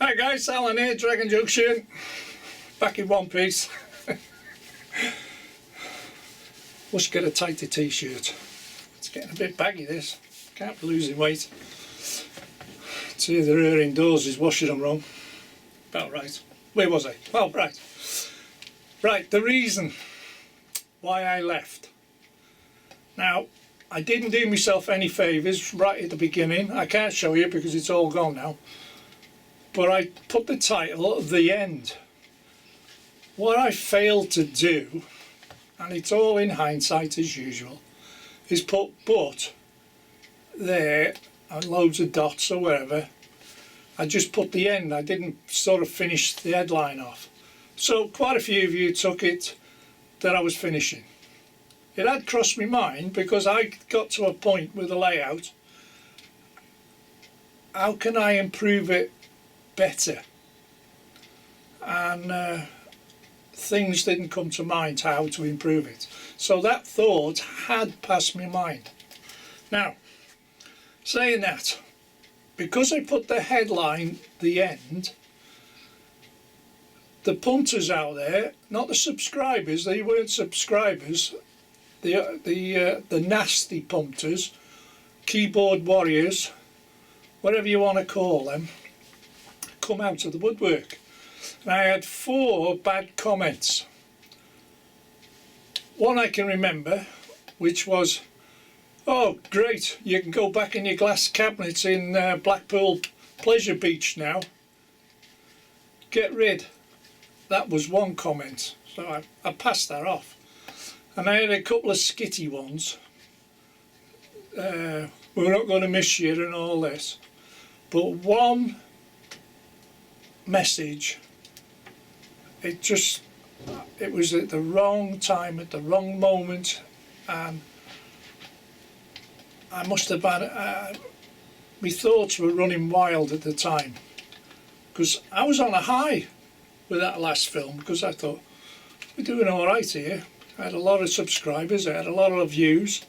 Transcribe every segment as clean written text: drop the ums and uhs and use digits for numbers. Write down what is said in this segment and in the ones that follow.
Hi guys, Alan here, Dragon Junction, back in one piece. Must get a tighter t-shirt. It's getting a bit baggy this, can't be losing weight. It's either her indoors is washing them wrong. About right. Where was I? Oh, right. Right, the reason why I left. Now, I didn't do myself any favours right at the beginning. I can't show you because it's all gone now. But I put the title at the end. What I failed to do, and it's all in hindsight as usual, is put but there and loads of dots or whatever. I just put the end. I didn't sort of finish the headline off. So quite a few of you took it that I was finishing. It had crossed my mind because I got to a point with the layout. How can I improve it better? And things didn't come to mind how to improve it. So that thought had passed my mind. Now, saying that, because I put the headline the end, the punters out there, not the subscribers, they weren't subscribers, the nasty punters, keyboard warriors, whatever you want to call them, come out of the woodwork. And I had 4 bad comments. One I can remember, which was, "Oh great, you can go back in your glass cabinets in Blackpool Pleasure Beach now. Get rid." That was one comment, so I passed that off. And I had a couple of skitty ones. We're not going to miss you and all this. But one message, it was at the wrong time, at the wrong moment, and I must have been, my thoughts were running wild at the time, because I was on a high with that last film, because I thought, we're doing all right here. I had a lot of subscribers, I had a lot of views,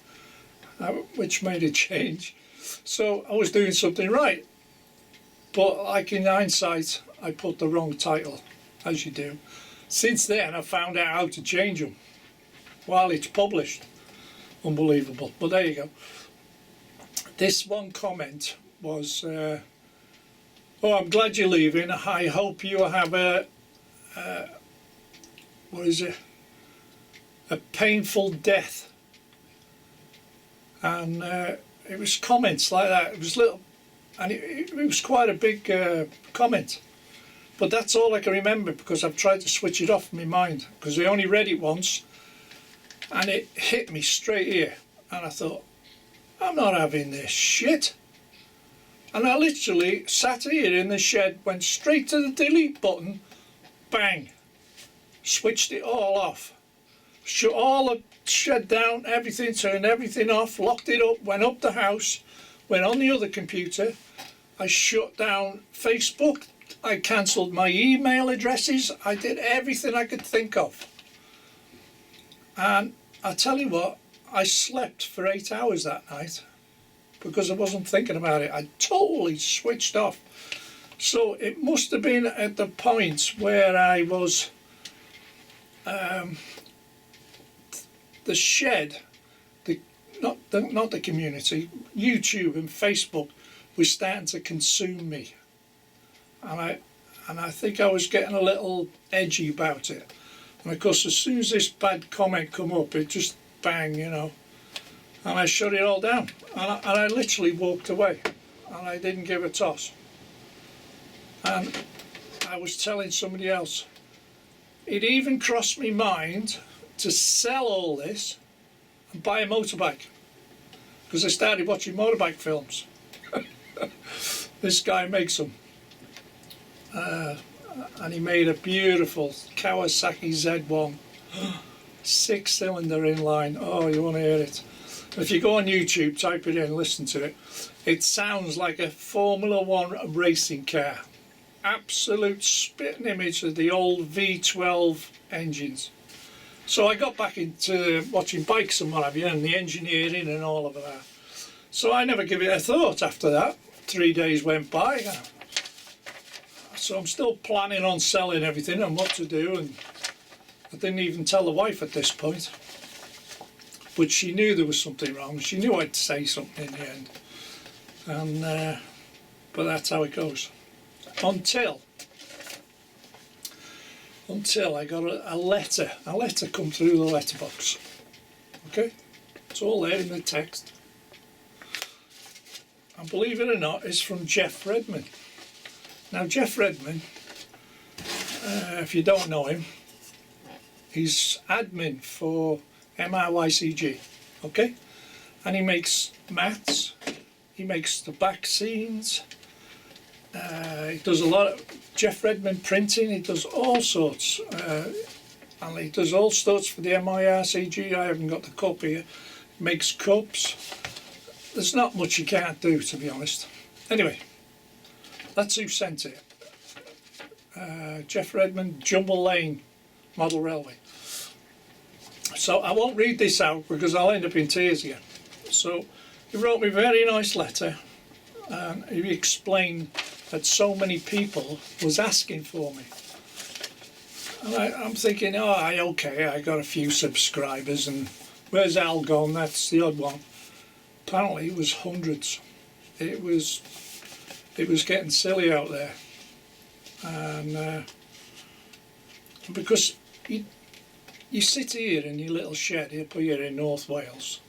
which made a change, so I was doing something right. But like in hindsight, I put the wrong title, as you do. Since then, I found out how to change them while it's published. Unbelievable. But there you go. This one comment was, "Oh, I'm glad you're leaving. I hope you have what is it? A painful death." And it was comments like that. It was little, and it was quite a big comment. But that's all I can remember, because I've tried to switch it off in my mind, because I only read it once and it hit me straight here, and I thought, I'm not having this shit. And I literally sat here in the shed, went straight to the delete button, bang, switched it all off, shut all the shed down, everything, turned everything off, locked it up, went up the house, went on the other computer, I shut down Facebook, I cancelled my email addresses, I did everything I could think of. And I tell you what, I slept for 8 hours that night because I wasn't thinking about it. I totally switched off. So it must have been at the point where I was, the shed, not the community, YouTube and Facebook was starting to consume me. And I think I was getting a little edgy about it. And of course, as soon as this bad comment come up, it just bang, you know. And I shut it all down. And I literally walked away. And I didn't give a toss. And I was telling somebody else, it even crossed my mind to sell all this and buy a motorbike. Because I started watching motorbike films. This guy makes them. And he made a beautiful Kawasaki Z1, 6-cylinder inline. Oh, you want to hear it? If you go on YouTube, type it in, listen to it. It sounds like a Formula 1 racing car. Absolute spitting image of the old V12 engines. So I got back into watching bikes and what have you, and the engineering and all of that. So I never gave it a thought after that. 3 days went by. So I'm still planning on selling everything and what to do, and I didn't even tell the wife at this point. But she knew there was something wrong. She knew I'd say something in the end. And but that's how it goes. Until I got a letter come through the letterbox. Okay? It's all there in the text. And believe it or not, it's from Jeff Redman. Now, Jeff Redman, if you don't know him, he's admin for MRYCG, okay? And he makes mats, he makes the back scenes, he does a lot of Jeff Redman printing, he does all sorts, and he does all sorts for the MRYCG. I haven't got the cup here. He makes cups. There's not much he can't do, to be honest. Anyway, that's who sent it. Jeff Redman, Jumble Lane Model Railway. So I won't read this out because I'll end up in tears again. So he wrote me a very nice letter, and he explained that so many people was asking for me. And I'm thinking, okay, I got a few subscribers, and where's Al gone? That's the odd one. Apparently it was hundreds. It was getting silly out there, and because you sit here in your little shed up here in North Wales,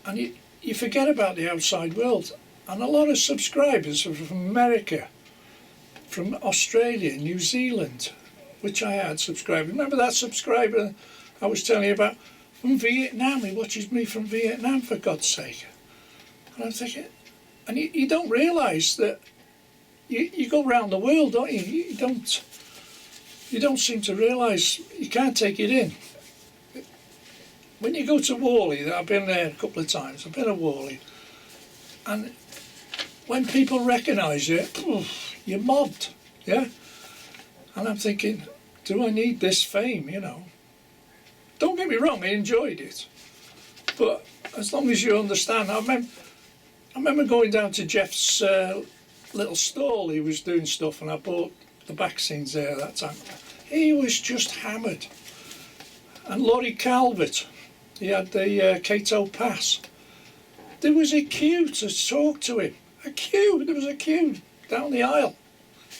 and you forget about the outside world. And a lot of subscribers are from America, from Australia, New Zealand, which I had subscribed. Remember that subscriber I was telling you about from Vietnam? He watches me from Vietnam, for God's sake. And I'm thinking, and you don't realise that you go around the world, don't you? You don't seem to realise, you can't take it in. When you go to Worley, I've been there a couple of times, I've been to Worley, and when people recognise you, you're mobbed, yeah? And I'm thinking, do I need this fame, you know? Don't get me wrong, I enjoyed it. But as long as you understand, I remember going down to Jeff's little stall. He was doing stuff, and I bought the back scenes there that time. He was just hammered. And Laurie Calvert, he had the Cato Pass. There was a queue to talk to him. There was a queue down the aisle.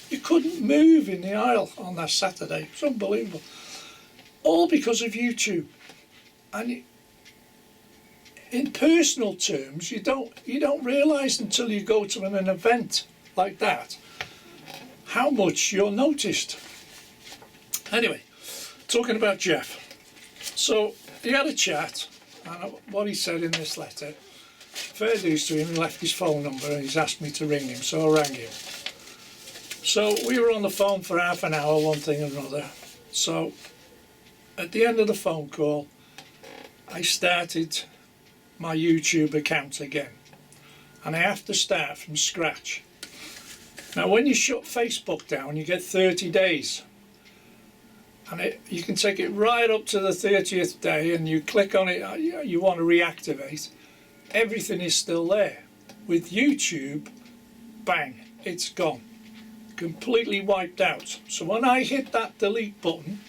You couldn't move in the aisle on that Saturday. It's unbelievable. All because of YouTube. And in personal terms, you don't realise until you go to an event like that how much you're noticed. Anyway, talking about Jeff. So he had a chat, and what he said in this letter, fair dues to him, he left his phone number and he's asked me to ring him, so I rang him. So we were on the phone for half an hour, one thing and another. So at the end of the phone call, I started my YouTube account again, and I have to start from scratch. Now when you shut Facebook down, you get 30 days, and you can take it right up to the 30th day, and you click on it, you want to reactivate, everything is still there. With YouTube, bang, it's gone, completely wiped out. So when I hit that delete button,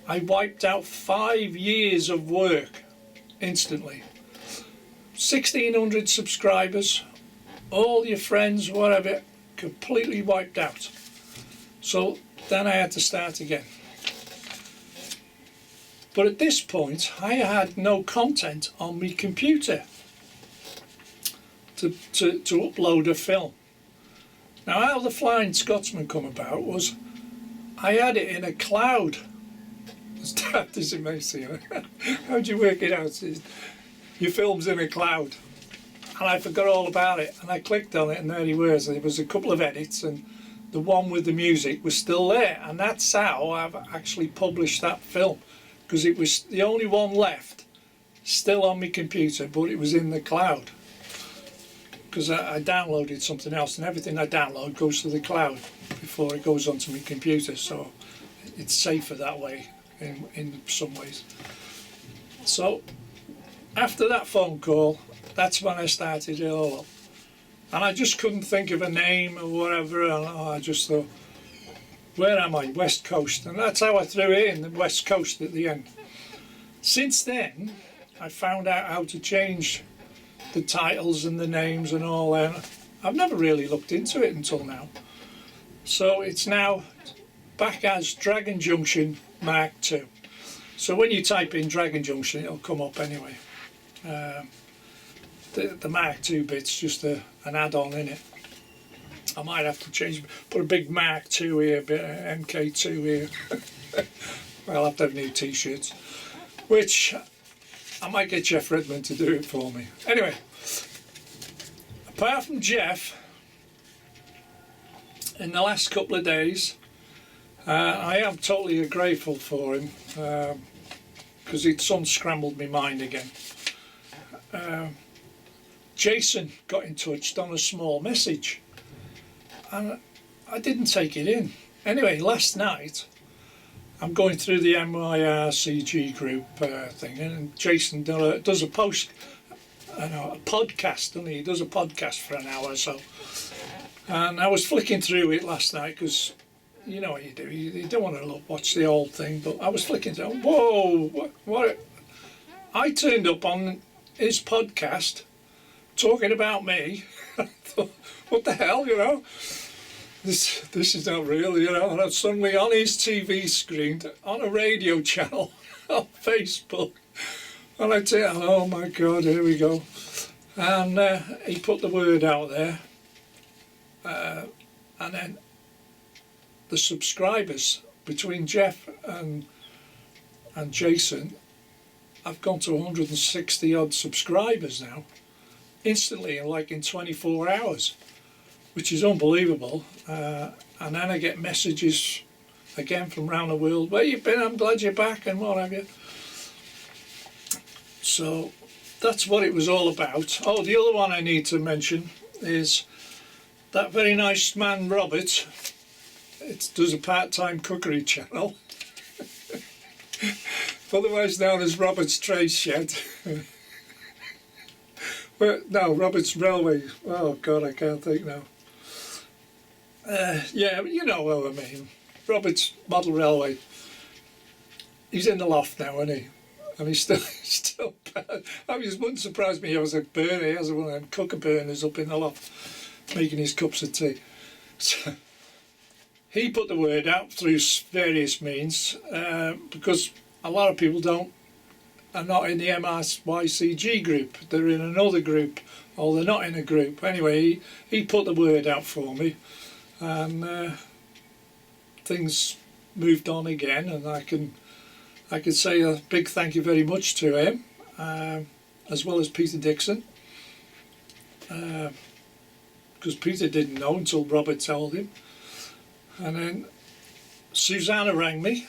I wiped out 5 years of work instantly. 1,600 subscribers, all your friends, whatever, completely wiped out. So then I had to start again. But at this point, I had no content on my computer to upload a film. Now, how the Flying Scotsman come about was I had it in a cloud. As daft as it may seem. How do you work it out? Your film's in a cloud. And I forgot all about it, and I clicked on it, and there he was. There was a couple of edits, and the one with the music was still there, and that's how I've actually published that film, because it was the only one left still on my computer, but it was in the cloud, because I downloaded something else, and everything I download goes to the cloud before it goes onto my computer, so it's safer that way in some ways. So after that phone call, that's when I started it all up. and I just couldn't think of a name or whatever, and I just thought, where am I? West Coast. And that's how I threw it in, the West Coast at the end. Since then, I found out how to change the titles and the names and all that. I've never really looked into it until now. So it's now back as Dragon Junction Mark II. So when you type in Dragon Junction, it'll come up anyway. The Mark II bit's just an add-on in it. I might have to change, put a big Mark II here, a bit of MK2 here. I'll have to have new t-shirts, which I might get Jeff Redmond to do it for me. Anyway, apart from Jeff, in the last couple of days, I am totally grateful for him, because it's unscrambled my mind again. Jason got in touch on a small message, and I didn't take it in. Anyway, last night I'm going through the MYRCG group thing, and Jason does a podcast, doesn't he? He does a podcast for an hour or so. And I was flicking through it last night because, you know what you do, you don't want to watch the whole thing, but I was flicking through, whoa, what? I turned up on his podcast talking about me. I thought, what the hell, you know? This is not real, you know. And I'm suddenly on his TV screen, on a radio channel, on Facebook. And I tell you, oh my God, here we go. And he put the word out there. And then the subscribers between Jeff and Jason, I've gone to 160 odd subscribers now, instantly, like in 24 hours. Which is unbelievable. And then I get messages again from around the world, where you been, I'm glad you're back, and what have you. So that's what it was all about. Oh, the other one I need to mention is that very nice man Robert. It does a part-time cookery channel, otherwise known as Robert's Trade Shed. But no, Robert's Railway. Oh God, I can't think now. Yeah, you know what I mean. Robert's Model Railway. He's in the loft now, isn't he? And he's still bad. I mean, it wouldn't surprise me. He has a burner. He has one of them cooker burners up in the loft, making his cups of tea. So he put the word out through various means, because a lot of people are not in the MYRCG group. They're in another group, or they're not in a group. Anyway, he put the word out for me. And things moved on again, and I can say a big thank you very much to him, as well as Peter Dixon, because Peter didn't know until Robert told him. And then Susanna rang me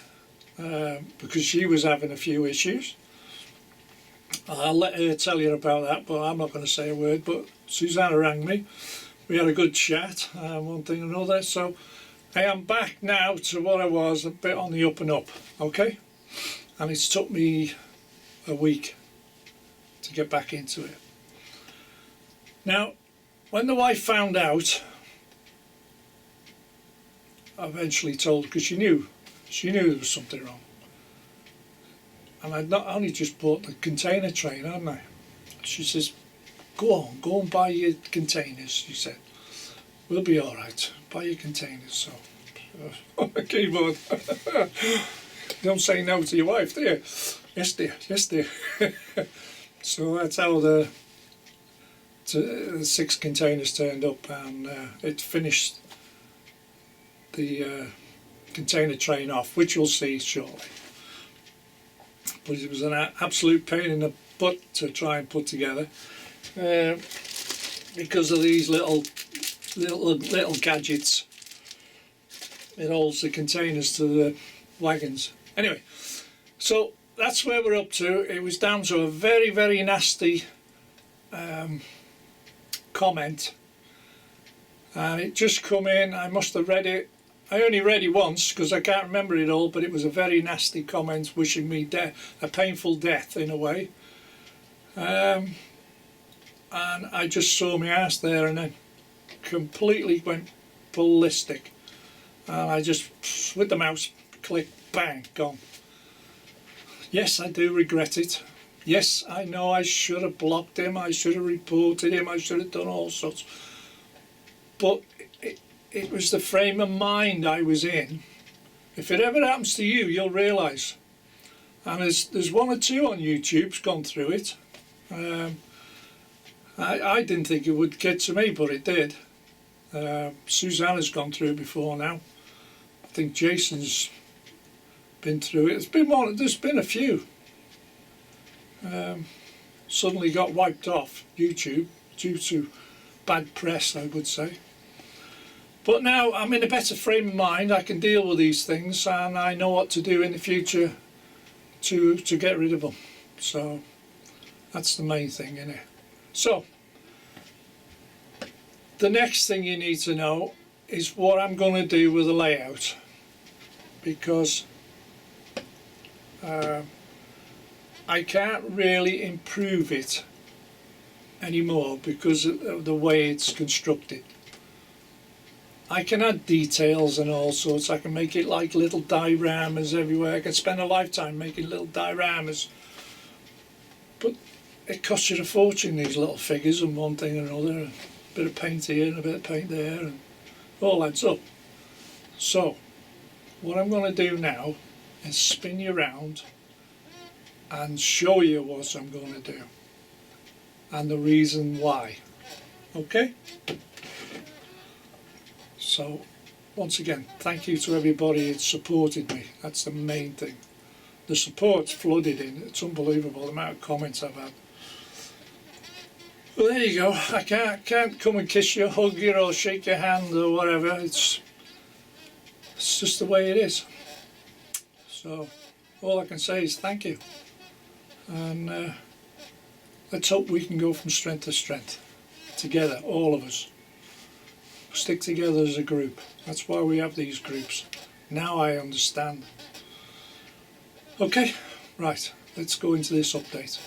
because she was having a few issues. I'll let her tell you about that, but I'm not going to say a word. But Susanna rang me. We had a good chat, one thing and another. So I am back now to what I was, a bit on the up and up, okay? And it's took me a week to get back into it. Now, when the wife found out, I eventually told her, because she knew there was something wrong. And I'd not only just bought the container train, hadn't I? She says, go and buy your containers, she said. We'll be all right. Buy your containers. So, on the keyboard. Don't say no to your wife, do you? Yes, dear. Yes, dear. So that's how the 6 containers turned up, and it finished the container train off, which you'll see shortly. But it was an absolute pain in the butt to try and put together. Because of these little gadgets. It holds the containers to the wagons. Anyway, so that's where we're up to. It was down to a very, very nasty comment, and it just come in. I must have read it. I only read it once because I can't remember it all, but it was a very nasty comment wishing me a painful death in a way. And I just saw my ass there and then. completely went ballistic, and I just, with the mouse, click, bang, gone. Yes, I do regret it. Yes, I know I should have blocked him, I should have reported him, I should have done all sorts. But it was the frame of mind I was in. If it ever happens to you, you'll realise. And there's one or two on YouTube's gone through it. I didn't think it would get to me, but it did. Susanna's gone through it before now. I think Jason's been through it. There's been a few. Suddenly got wiped off YouTube due to bad press, I would say. But now I'm in a better frame of mind. I can deal with these things, and I know what to do in the future to get rid of them. So that's the main thing, isn't it? So the next thing you need to know is what I'm going to do with the layout, because I can't really improve it anymore because of the way it's constructed. I can add details and all sorts. I can make it like little dioramas everywhere. I can spend a lifetime making little dioramas. But it costs you a fortune, these little figures, and one thing and another. A bit of paint here and a bit of paint there, and all adds up. So what I'm going to do now is spin you around and show you what I'm going to do and the reason why. Okay? So once again, thank you to everybody who supported me. That's the main thing. The support's flooded in. It's unbelievable the amount of comments I've had. Well, there you go. I can't come and kiss you, hug you, or shake your hand or whatever. It's just the way it is. So all I can say is thank you, and let's hope we can go from strength to strength together, all of us. Stick together as a group. That's why we have these groups. Now I understand. Okay, right, let's go into this update.